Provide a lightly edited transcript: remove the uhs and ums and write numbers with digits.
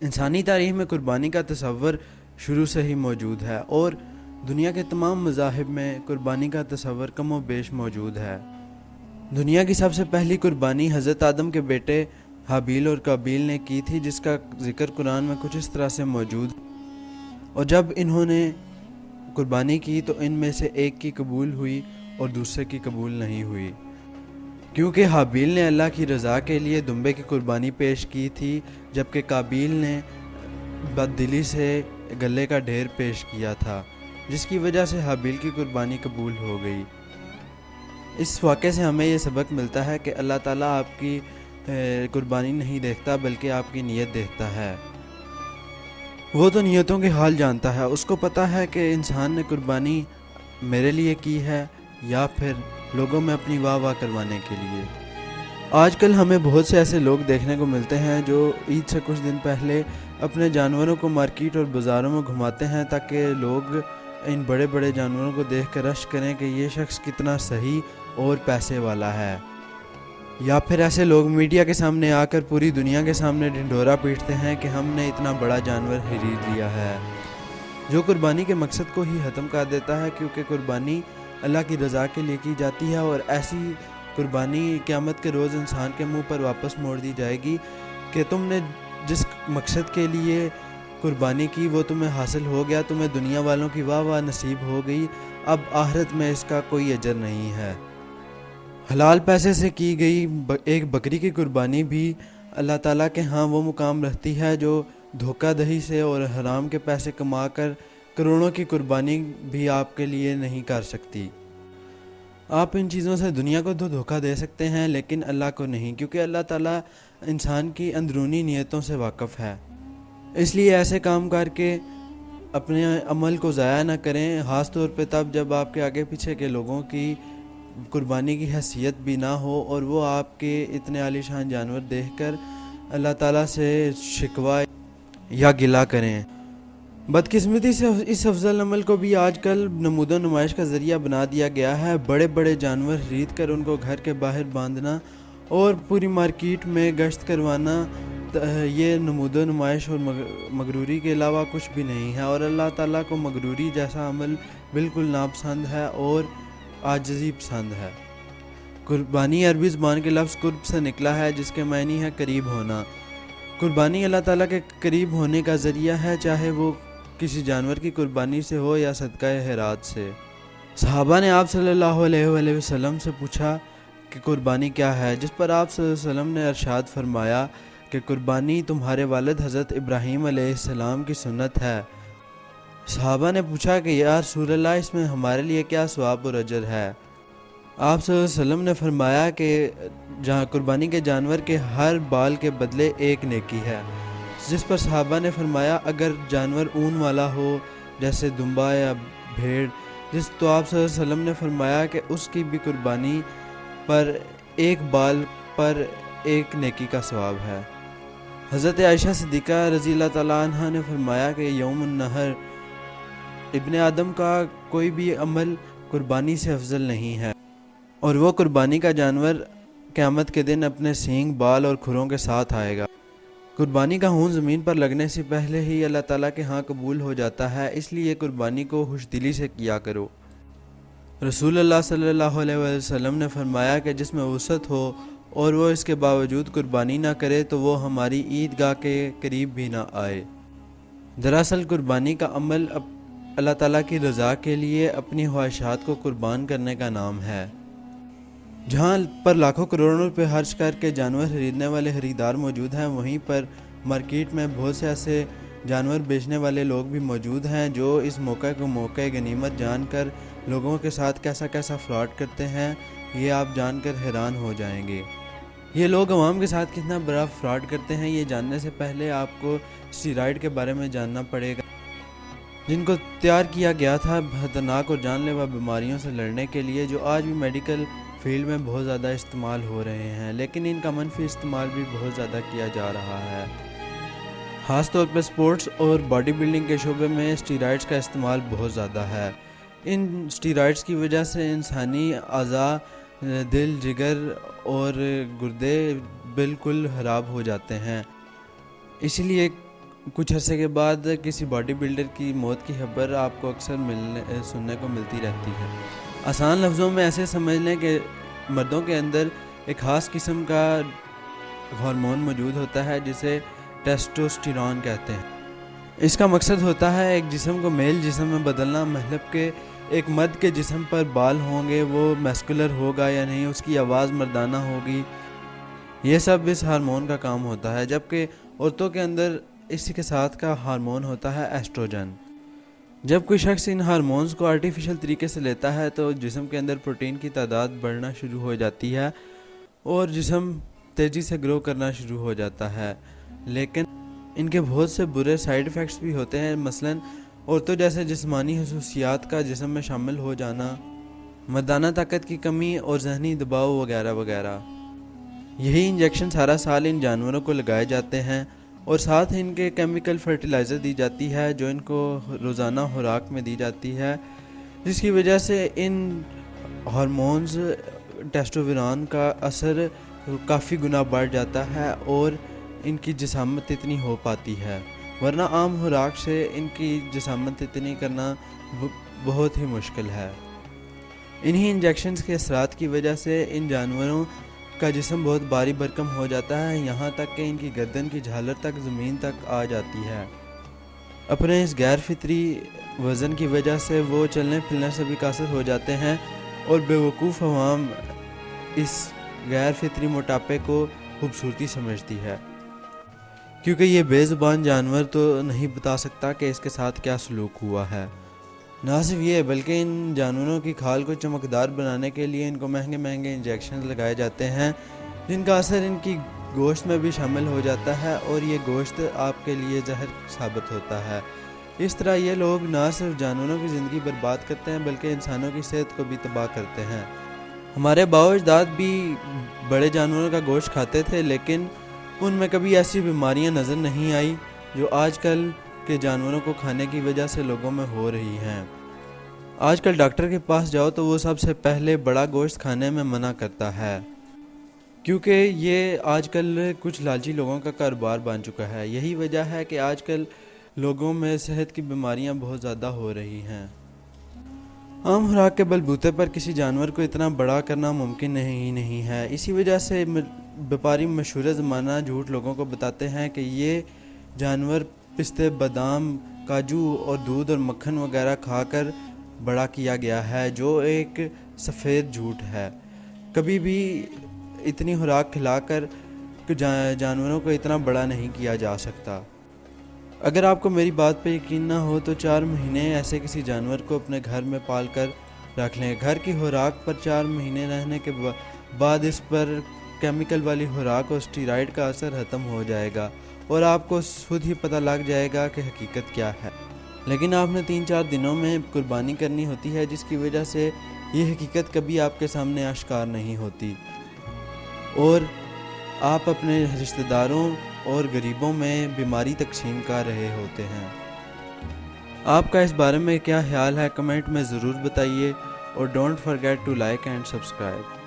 انسانی تاریخ میں قربانی کا تصور شروع سے ہی موجود ہے اور دنیا کے تمام مذاہب میں قربانی کا تصور کم و بیش موجود ہے۔ دنیا کی سب سے پہلی قربانی حضرت آدم کے بیٹے حابیل اور قابیل نے کی تھی، جس کا ذکر قرآن میں کچھ اس طرح سے موجود ہے۔ اور جب انہوں نے قربانی کی تو ان میں سے ایک کی قبول ہوئی اور دوسرے کی قبول نہیں ہوئی، کیونکہ حابیل نے اللہ کی رضا کے لیے دمبے کی قربانی پیش کی تھی، جبکہ قابیل نے بددلی سے گلے کا ڈھیر پیش کیا تھا، جس کی وجہ سے حابیل کی قربانی قبول ہو گئی۔ اس واقعے سے ہمیں یہ سبق ملتا ہے کہ اللہ تعالیٰ آپ کی قربانی نہیں دیکھتا بلکہ آپ کی نیت دیکھتا ہے۔ وہ تو نیتوں کے حال جانتا ہے، اس کو پتہ ہے کہ انسان نے قربانی میرے لیے کی ہے یا پھر لوگوں میں اپنی واہ واہ کروانے کے لیے۔ آج کل ہمیں بہت سے ایسے لوگ دیکھنے کو ملتے ہیں جو عید سے کچھ دن پہلے اپنے جانوروں کو مارکیٹ اور بازاروں میں گھماتے ہیں تاکہ لوگ ان بڑے بڑے جانوروں کو دیکھ کر رشک کریں کہ یہ شخص کتنا صحیح اور پیسے والا ہے۔ یا پھر ایسے لوگ میڈیا کے سامنے آ کر پوری دنیا کے سامنے ڈھنڈورا پیٹتے ہیں کہ ہم نے اتنا بڑا جانور خرید لیا ہے، جو قربانی کے مقصد کو ہی ختم کر دیتا ہے، کیونکہ قربانی اللہ کی رضا کے لیے کی جاتی ہے اور ایسی قربانی قیامت کے روز انسان کے منہ پر واپس موڑ دی جائے گی کہ تم نے جس مقصد کے لیے قربانی کی وہ تمہیں حاصل ہو گیا، تمہیں دنیا والوں کی واہ واہ نصیب ہو گئی، اب آخرت میں اس کا کوئی اجر نہیں ہے۔ حلال پیسے سے کی گئی ایک بکری کی قربانی بھی اللہ تعالیٰ کے ہاں وہ مقام رکھتی ہے جو دھوکہ دہی سے اور حرام کے پیسے کما کر کروڑوں کی قربانی بھی آپ کے لیے نہیں کر سکتی۔ آپ ان چیزوں سے دنیا کو تو دھوکہ دے سکتے ہیں لیکن اللہ کو نہیں، کیونکہ اللہ تعالیٰ انسان کی اندرونی نیتوں سے واقف ہے۔ اس لیے ایسے کام کر کے اپنے عمل کو ضائع نہ کریں، خاص طور پہ تب جب آپ کے آگے پیچھے کے لوگوں کی قربانی کی حیثیت بھی نہ ہو اور وہ آپ کے اتنے عالی شان جانور دیکھ کر اللہ تعالیٰ سے شکوہ یا گلہ کریں۔ بدقسمتی سے اس افضل عمل کو بھی آج کل نمود و نمائش کا ذریعہ بنا دیا گیا ہے۔ بڑے بڑے جانور خرید کر ان کو گھر کے باہر باندھنا اور پوری مارکیٹ میں گشت کروانا، یہ نمود و نمائش اور مغروری کے علاوہ کچھ بھی نہیں ہے، اور اللہ تعالیٰ کو مغروری جیسا عمل بالکل ناپسند ہے اور عاجزی پسند ہے۔ قربانی عربی زبان کے لفظ قرب سے نکلا ہے، جس کے معنی ہے قریب ہونا۔ قربانی اللہ تعالیٰ کے قریب ہونے کا ذریعہ ہے، چاہے وہ کسی جانور کی قربانی سے ہو یا صدقہ خیرات سے۔ صحابہ نے آپ صلی اللہ علیہ وآلہ وسلم سے پوچھا کہ قربانی کیا ہے، جس پر آپ صلی اللہ علیہ وسلم نے ارشاد فرمایا کہ قربانی تمہارے والد حضرت ابراہیم علیہ السلام کی سنت ہے۔ صحابہ نے پوچھا کہ یا رسول اللہ، اس میں ہمارے لیے کیا ثواب اور اجر ہے؟ آپ صلی اللہ علیہ وسلم نے فرمایا کہ قربانی کے جانور کے ہر بال کے بدلے ایک نیکی ہے، جس پر صحابہ نے فرمایا اگر جانور اون والا ہو جیسے دمبا یا بھیڑ، تو آپ صلی اللہ علیہ وسلم نے فرمایا کہ اس کی بھی قربانی پر ایک بال پر ایک نیکی کا ثواب ہے۔ حضرت عائشہ صدیقہ رضی اللہ تعالیٰ عنہ نے فرمایا کہ یوم النحر ابن آدم کا کوئی بھی عمل قربانی سے افضل نہیں ہے، اور وہ قربانی کا جانور قیامت کے دن اپنے سینگ، بال اور کھروں کے ساتھ آئے گا۔ قربانی کا خون زمین پر لگنے سے پہلے ہی اللہ تعالیٰ کے ہاں قبول ہو جاتا ہے، اس لیے قربانی کو خوش دلی سے کیا کرو۔ رسول اللہ صلی اللہ علیہ وسلم نے فرمایا کہ جس میں وسعت ہو اور وہ اس کے باوجود قربانی نہ کرے تو وہ ہماری عیدگاہ کے قریب بھی نہ آئے۔ دراصل قربانی کا عمل اللہ تعالیٰ کی رضا کے لیے اپنی خواہشات کو قربان کرنے کا نام ہے۔ جہاں پر لاکھوں کروڑوں روپے خرچ کر کے جانور خریدنے والے خریدار موجود ہیں، وہیں پر مارکیٹ میں بہت سے ایسے جانور بیچنے والے لوگ بھی موجود ہیں جو اس موقع کو موقع غنیمت جان کر لوگوں کے ساتھ کیسا کیسا فراڈ کرتے ہیں، یہ آپ جان کر حیران ہو جائیں گے۔ یہ لوگ عوام کے ساتھ کتنا بڑا فراڈ کرتے ہیں، یہ جاننے سے پہلے آپ کو اسٹیرائڈ کے بارے میں جاننا پڑے گا، جن کو تیار کیا گیا تھا خطرناک اور جان لیوا بیماریوں سے لڑنے کے لیے، جو آج بھی میڈیکل فیلڈ میں بہت زیادہ استعمال ہو رہے ہیں، لیکن ان کا منفی استعمال بھی بہت زیادہ کیا جا رہا ہے۔ خاص طور پہ سپورٹس اور باڈی بلڈنگ کے شعبے میں اسٹیرائڈز کا استعمال بہت زیادہ ہے۔ ان اسٹیرائڈز کی وجہ سے انسانی اعضاء، دل، جگر اور گردے بالکل خراب ہو جاتے ہیں، اسی لیے کچھ عرصے کے بعد کسی باڈی بلڈر کی موت کی خبر آپ کو اکثر سننے کو ملتی رہتی ہے۔ آسان لفظوں میں ایسے سمجھ لیں کہ مردوں کے اندر ایک خاص قسم کا ہارمون موجود ہوتا ہے جسے ٹیسٹوسٹیرون کہتے ہیں۔ اس کا مقصد ہوتا ہے ایک جسم کو میل جسم میں بدلنا، مطلب کہ ایک مرد کے جسم پر بال ہوں گے، وہ میسکولر ہوگا یا نہیں، اس کی آواز مردانہ ہوگی، یہ سب اس ہارمون کا کام ہوتا ہے۔ جبکہ عورتوں کے اندر اسی کے ساتھ کا ہارمون ہوتا ہے ایسٹروجن۔ جب کوئی شخص ان ہارمونز کو آرٹیفیشل طریقے سے لیتا ہے تو جسم کے اندر پروٹین کی تعداد بڑھنا شروع ہو جاتی ہے اور جسم تیزی سے گرو کرنا شروع ہو جاتا ہے، لیکن ان کے بہت سے برے سائیڈ ایفیکٹس بھی ہوتے ہیں، مثلا عورتوں جیسے جسمانی خصوصیات کا جسم میں شامل ہو جانا، مردانہ طاقت کی کمی اور ذہنی دباؤ وغیرہ وغیرہ۔ یہی انجیکشن سارا سال ان جانوروں کو لگائے جاتے ہیں اور ساتھ ان کے کیمیکل فرٹیلائزر دی جاتی ہے جو ان کو روزانہ خوراک میں دی جاتی ہے، جس کی وجہ سے ان ہارمونز ٹیسٹوسٹیرون کا اثر کافی گنا بڑھ جاتا ہے اور ان کی جسامت اتنی ہو پاتی ہے، ورنہ عام خوراک سے ان کی جسامت اتنی کرنا بہت ہی مشکل ہے۔ انہی انجیکشنز کے اثرات کی وجہ سے ان جانوروں کا جسم بہت بھاری بھرکم ہو جاتا ہے، یہاں تک کہ ان کی گردن کی جھالر تک زمین تک آ جاتی ہے۔ اپنے اس غیر فطری وزن کی وجہ سے وہ چلنے پھرنے سے بھی قاصر ہو جاتے ہیں اور بیوقوف عوام اس غیر فطری موٹاپے کو خوبصورتی سمجھتی ہے، کیونکہ یہ بے زبان جانور تو نہیں بتا سکتا کہ اس کے ساتھ کیا سلوک ہوا ہے۔ نہ صرف یہ بلکہ ان جانوروں کی کھال کو چمکدار بنانے کے لیے ان کو مہنگے مہنگے انجیکشن لگائے جاتے ہیں جن کا اثر ان کی گوشت میں بھی شامل ہو جاتا ہے اور یہ گوشت آپ کے لیے زہر ثابت ہوتا ہے۔ اس طرح یہ لوگ نہ صرف جانوروں کی زندگی برباد کرتے ہیں بلکہ انسانوں کی صحت کو بھی تباہ کرتے ہیں۔ ہمارے باؤ اجداد بھی بڑے جانوروں کا گوشت کھاتے تھے، لیکن ان میں کبھی ایسی بیماریاں نظر نہیں آئی جو آج کل کے جانوروں کو کھانے کی وجہ سے لوگوں میں ہو رہی ہیں۔ آج کل ڈاکٹر کے پاس جاؤ تو وہ سب سے پہلے بڑا گوشت کھانے میں منع کرتا ہے، کیونکہ یہ آج کل کچھ لالچی لوگوں کا کاروبار بن چکا ہے۔ یہی وجہ ہے کہ آج کل لوگوں میں صحت کی بیماریاں بہت زیادہ ہو رہی ہیں۔ عام خوراک کے بلبوتے پر کسی جانور کو اتنا بڑا کرنا ممکن نہیں ہے، اسی وجہ سے بیپاری مشہور زمانہ جھوٹ لوگوں کو بتاتے ہیں کہ یہ جانور پستے، بادام، کاجو اور دودھ اور مکھن وغیرہ کھا کر بڑا کیا گیا ہے، جو ایک سفید جھوٹ ہے۔ کبھی بھی اتنی خوراک کھلا کر جانوروں کو اتنا بڑا نہیں کیا جا سکتا۔ اگر آپ کو میری بات پہ یقین نہ ہو تو 4 مہینے ایسے کسی جانور کو اپنے گھر میں پال کر رکھ لیں۔ گھر کی خوراک پر 4 مہینے رہنے کے بعد اس پر کیمیکل والی خوراک اور اسٹیرائڈ کا اثر ختم ہو جائے گا اور آپ کو خود ہی پتہ لگ جائے گا کہ حقیقت کیا ہے۔ لیکن آپ نے 3-4 دنوں میں قربانی کرنی ہوتی ہے، جس کی وجہ سے یہ حقیقت کبھی آپ کے سامنے آشکار نہیں ہوتی اور آپ اپنے رشتہ داروں اور غریبوں میں بیماری تقسیم کر رہے ہوتے ہیں۔ آپ کا اس بارے میں کیا خیال ہے؟ کمنٹ میں ضرور بتائیے اور don't forget to like and subscribe.